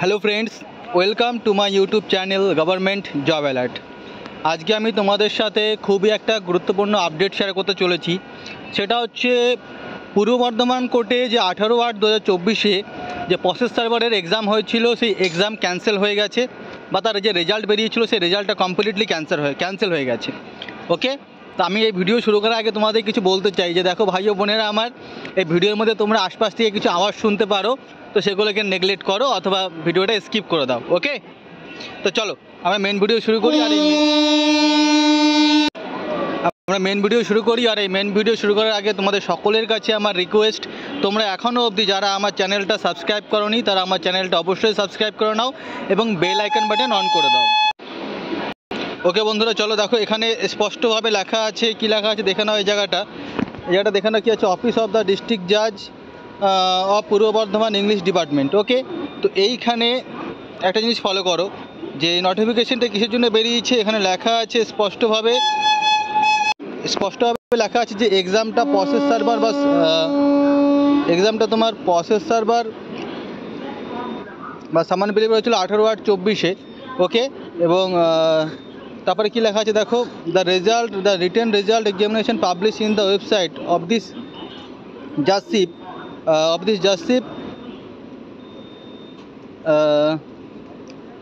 Hello friends, welcome to my YouTube channel government job alert. আজকে আমি তোমাদের সাথে খুবই একটা গুরুত্বপূর্ণ আপডেট শেয়ার করতে চলেছি। সেটা হচ্ছে পূর্ব বর্ধমান কোর্টে যে 18/8/2024 যে প্রসেস সার্ভারের এক্সাম হয়েছিল, সেই এক্সাম ক্যান্সেল হয়ে গেছে, বা তার যে রেজাল্ট বেরিয়েছিল সেই রেজাল্টটা কমপ্লিটলি ক্যান্সেল হয়ে গেছে। ওকে, তো আমি এই ভিডিও শুরু করার আগে তোমাদের কিছু বলতে চাই যে দেখো ভাই ও বোনেরা আমার, এই ভিডিওর মধ্যে তোমরা আশপাশ থেকে কিছু আওয়াজ শুনতে পারো, তো সেগুলোকে নেগলেক্ট করো অথবা ভিডিওটা স্কিপ করে দাও। ওকে, তো চলো আমরা মেন ভিডিও শুরু করি। আর এই মেন ভিডিও শুরু করার আগে তোমাদের সকলের কাছে আমার রিকোয়েস্ট, তোমরা এখনও অবধি যারা আমার চ্যানেলটা সাবস্ক্রাইব করোনি তারা আমার চ্যানেলটা অবশ্যই সাবস্ক্রাইব করে নাও এবং বেল আইকন বাটন অন করে দাও। ওকে বন্ধুরা, চলো দেখো এখানে স্পষ্টভাবে লেখা আছে, কি লেখা আছে দেখে নাও। এই জায়গাটা দেখে নাও কি আছে, অফিস অফ দ্য ডিস্ট্রিক্ট জাজ of Purba Bardhaman English department. ওকে, তো এইখানে একটা জিনিস ফলো করো, যে নোটিফিকেশনটা কিসের জন্য বেরিয়েছে। এখানে লেখা আছে স্পষ্টভাবে লেখা আছে যে এক্সামটা প্রসেস সার্ভার বা এক্সামটা তোমার প্রসেস সার্ভার বা সামান ডেলিভারি হয়েছিল 18/8/24। ওকে, এবং তারপরে কি লেখা আছে দেখো, the written result examination publish in the website of this judgeship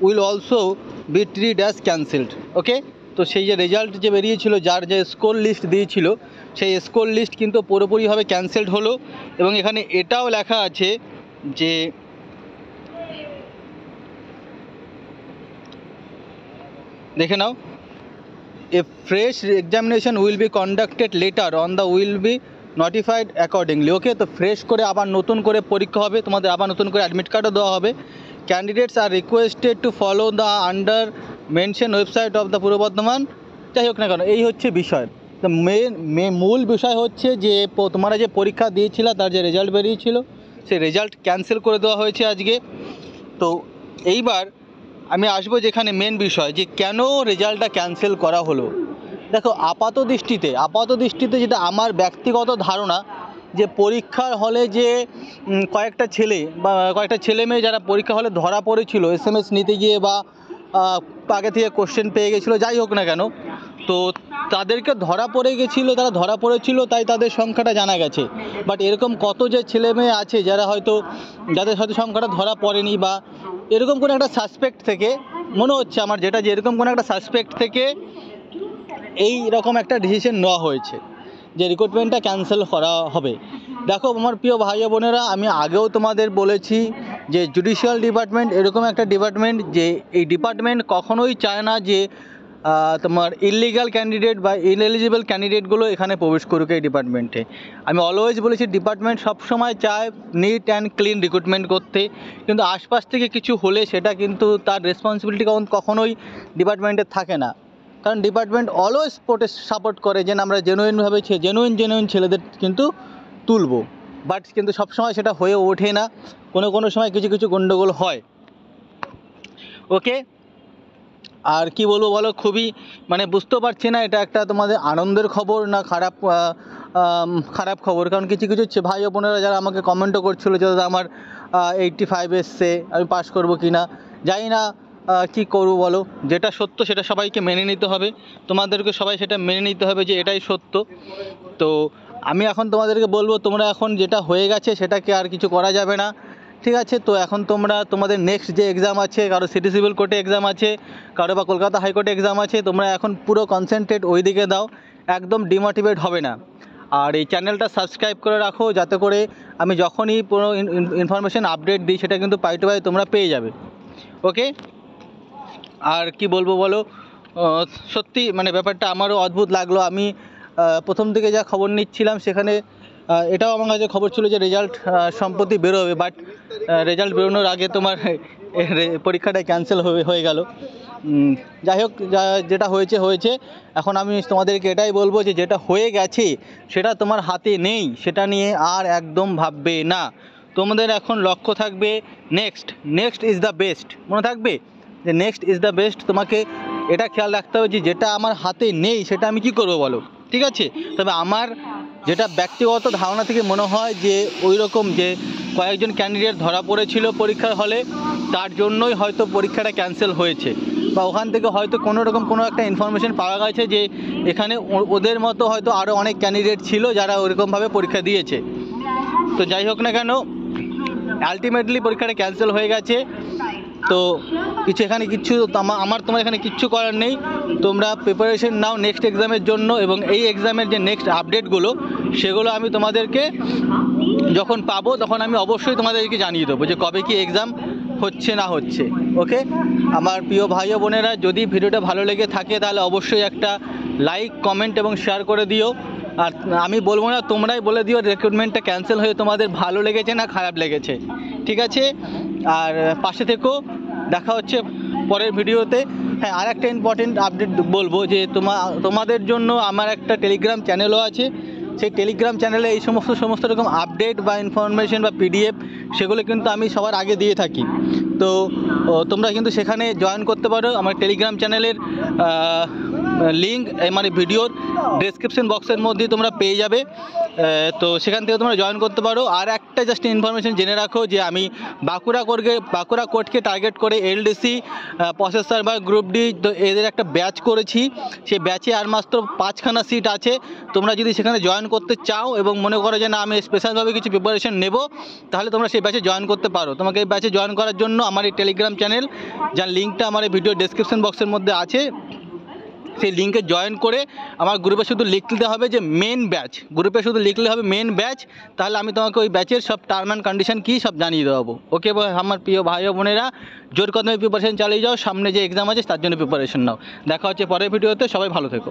will also be treated as cancelled. Okay, তো সেই যে রেজাল্ট যে বেরিয়েছিল, যার যে স্কোর লিস্ট দিয়েছিল, সেই স্কোর লিস্ট কিন্তু পুরোপুরিভাবে ক্যান্সেলড হলো। এবং এখানে এটাও লেখা আছে যে দেখে নাও, a fresh examination will be conducted later on the will be notified accordingly. Okay, তো ফ্রেশ করে আবার নতুন করে পরীক্ষা হবে, তোমাদের আবার নতুন করে অ্যাডমিট কার্ডও দেওয়া হবে। Candidates are requested to follow the under mention website of the পূর্ব বর্ধমান। যাই হোক না কেন, এই হচ্ছে বিষয়। তো মূল বিষয় হচ্ছে যে তোমরা যে পরীক্ষা দিয়েছিলে তার যে রেজাল্ট বেরিয়েছিল, সেই রেজাল্ট ক্যান্সেল করে দেওয়া হয়েছে আজকে। তো এইবার আমি আসবো যেখানে মেন বিষয়, যে কেন রেজাল্টটা ক্যান্সেল করা হলো। দেখো, আপাত দৃষ্টিতে যেটা আমার ব্যক্তিগত ধারণা, যে পরীক্ষার হলে যে কয়েকটা ছেলে মেয়ে যারা পরীক্ষা হলে ধরা পড়েছিল SMS নিতে গিয়ে, বা আগে থেকে কোশ্চেন পেয়ে গেছিলো, যাই হোক না কেন, তো তাদেরকে তারা ধরা পড়েছিল, তাই তাদের সংখ্যাটা জানা গেছে। বাট এরকম কত যে ছেলে মেয়ে আছে যাদের হয়তো সংখ্যাটা ধরা পড়েনি, বা এরকম কোনো একটা সাসপেক্ট থেকে মনে হচ্ছে আমার, যে এরকম কোনো একটা সাসপেক্ট থেকে এই রকম একটা ডিসিশন নেওয়া হয়েছে যে রিক্রুটমেন্টটা ক্যান্সেল করা হবে। দেখো আমার প্রিয় ভাই বোনেরা, আমি আগেও তোমাদের বলেছি যে জুডিশিয়াল ডিপার্টমেন্ট এরকম একটা ডিপার্টমেন্ট, যে এই ডিপার্টমেন্ট কখনোই চায় না যে তোমার ইললিগাল ক্যান্ডিডেট বা ইনএলিজিবল ক্যান্ডিডেটগুলো এখানে প্রবেশ করুক এই ডিপার্টমেন্টে। আমি অলওয়েজ বলেছি ডিপার্টমেন্ট সবসময় চায় নিট অ্যান্ড ক্লিন রিক্রুটমেন্ট করতে, কিন্তু আশপাশ থেকে কিছু হলে সেটা কিন্তু তার রেসপন্সিবিলিটি কখনোই ডিপার্টমেন্টের থাকে না। কারণ ডিপার্টমেন্ট অলওয়েজ সাপোর্ট করে যে আমরা জেনুইন ছেলেদের কিন্তু তুলব, বাট কিন্তু সবসময় সেটা হয়ে ওঠে না, কোনো সময় কিছু গণ্ডগোল হয়। ওকে, আর কি বলবো বলো, খুবই বুঝতে পারছি না এটা একটা তোমাদের আনন্দের খবর না খারাপ খবর। কারণ কিছু ভাই ও বোনেরা যারা আমাকে কমেন্টও করছিলো যে দাদা আমার 85 এসছে, আমি পাস করবো কি না, জানি না কি করবো বলো। যেটা সত্য সেটা সবাইকে মেনে নিতে হবে, তোমাদেরকে সবাই সেটা মেনে নিতে হবে যে এটাই সত্য। তো আমি এখন তোমাদেরকে বলবো, তোমরা এখন যেটা হয়ে গেছে সেটাকে আর কিছু করা যাবে না, ঠিক আছে? তো এখন তোমাদের নেক্সট যে এক্সাম আছে, কারো সিটি সিভিল কোর্টে এক্সাম আছে, কারো বা কলকাতা হাইকোর্টে এক্সাম আছে, তোমরা এখন পুরো কনসেন্ট্রেট ওই দিকে দাও, একদম ডিমোটিভেট হবে না। আর এই চ্যানেলটা সাবস্ক্রাইব করে রাখো, যাতে করে আমি যখনই কোনো ইনফরমেশান আপডেট দিই সেটা কিন্তু পাই টু পাই তোমরা পেয়ে যাবে। ওকে, আর কি বলবো বলো, সত্যি ব্যাপারটা আমারও অদ্ভুত লাগলো। আমি প্রথম থেকে যা খবর নিচ্ছিলাম সেখানে এটাও আমার কাছে খবর ছিল যে রেজাল্ট সম্প্রতি বেরোবে, বাট রেজাল্ট বেরোনোর আগে তোমার পরীক্ষাটা ক্যান্সেল হয়ে গেল। যাই হোক, যেটা হয়েছে। এখন আমি তোমাদেরকে এটাই বলবো যে যেটা হয়ে গেছে সেটা তোমার হাতে নেই, সেটা নিয়ে আর একদম ভাববে না। তোমাদের এখন লক্ষ্য থাকবে নেক্সট ইজ দ্য বেস্ট, মনে থাকবে যে নেক্সট ইজ দ্য বেস্ট। তোমাকে এটা খেয়াল রাখতে হবে যে যেটা আমার হাতে নেই সেটা আমি কি করব বলো, ঠিক আছে? তবে আমার যেটা ব্যক্তিগত ধারণা থেকে মনে হয় যে ওই রকম যে কয়েকজন ক্যান্ডিডেট ধরা পড়েছিল পরীক্ষার হলে, তার জন্যই হয়তো পরীক্ষাটা ক্যান্সেল হয়েছে, বা ওখান থেকে হয়তো কোনো রকম কোনো একটা ইনফরমেশন পাওয়া গেছে যে এখানে ওদের মতো হয়তো আরও অনেক ক্যান্ডিডেট ছিল যারা ওরকমভাবে পরীক্ষা দিয়েছে। তো যাই হোক না কেন, আলটিমেটলি পরীক্ষাটা ক্যান্সেল হয়ে গেছে। তো এখানে কিচ্ছু আমার তোমার এখানে কিচ্ছু করার নেই। তোমরা প্রিপারেশন নাও নেক্সট এক্সামের জন্য, এবং এই এক্সামের যে নেক্সট আপডেটগুলো সেগুলো আমি তোমাদেরকে যখন পাবো তখন আমি অবশ্যই তোমাদেরকে জানিয়ে দেবো যে কবে কি এক্সাম হচ্ছে না হচ্ছে। ওকে, আমার প্রিয় ভাই ও বোনেরা, যদি ভিডিওটা ভালো লেগে থাকে তাহলে অবশ্যই একটা লাইক, কমেন্ট এবং শেয়ার করে দিও। আর আমি বলবো না, তোমরাই বলে দিও রিক্রুটমেন্টটা ক্যান্সেল হয়ে তোমাদের ভালো লেগেছে না খারাপ লেগেছে, ঠিক আছে? আর পাশে থেকেও, দেখা হচ্ছে পরের ভিডিওতে। হ্যাঁ, আর একটা ইম্পর্টেন্ট আপডেট বলবো যে তোমাদের জন্য আমার একটা টেলিগ্রাম চ্যানেলও আছে। সেই টেলিগ্রাম চ্যানেলে এই সমস্ত রকম আপডেট বা ইনফরমেশন বা পিডিএফ সেগুলো কিন্তু আমি সবার আগে দিয়ে থাকি। তো তোমরা কিন্তু সেখানে জয়েন করতে পারো। আমার টেলিগ্রাম চ্যানেলের লিঙ্ক মানে ভিডিওর ডেসক্রিপশন বক্সের মধ্যেই তোমরা পেয়ে যাবে। তো সেখান থেকে তোমরা জয়েন করতে পারো। আর একটা জাস্ট ইনফরমেশন জেনে রাখো যে আমি বাঁকুড়া কোর্টকে টার্গেট করে এলডিসি, প্রসেসর বা গ্রুপ ডি, তো এদের একটা ব্যাচ করেছি। সেই ব্যাচে আর মাত্র 5খানা সিট আছে। তোমরা যদি সেখানে জয়েন করতে চাও এবং মনে করো যে না আমি স্পেশালভাবে কিছু প্রিপারেশন নেব, তাহলে তোমরা সেই ব্যাচে জয়েন করতে পারো। তোমাকে এই ব্যাচে জয়েন করার জন্য আমার এই টেলিগ্রাম চ্যানেল, যার লিঙ্কটা আমার এই ভিডিও ডেসক্রিপশন বক্সের মধ্যে আছে, সেই লিঙ্কে জয়েন করে আমার গ্রুপে শুধু লিখতে হবে যে মেন ব্যাচ, গ্রুপে শুধু লিখলে হবে মেন ব্যাচ। তাহলে আমি তোমাকে ওই ব্যাচের সব টার্ম অ্যান্ড কন্ডিশন কী সব জানিয়ে দেবো। ওকে আমার প্রিয় ভাই ও বোনেরা, জোর কদমে প্রিপারেশন চালিয়ে যাও, সামনে যে এক্সাম আছে তার জন্য প্রিপারেশন নাও। দেখা হচ্ছে পরের ভিডিওতে, সবাই ভালো থেকো।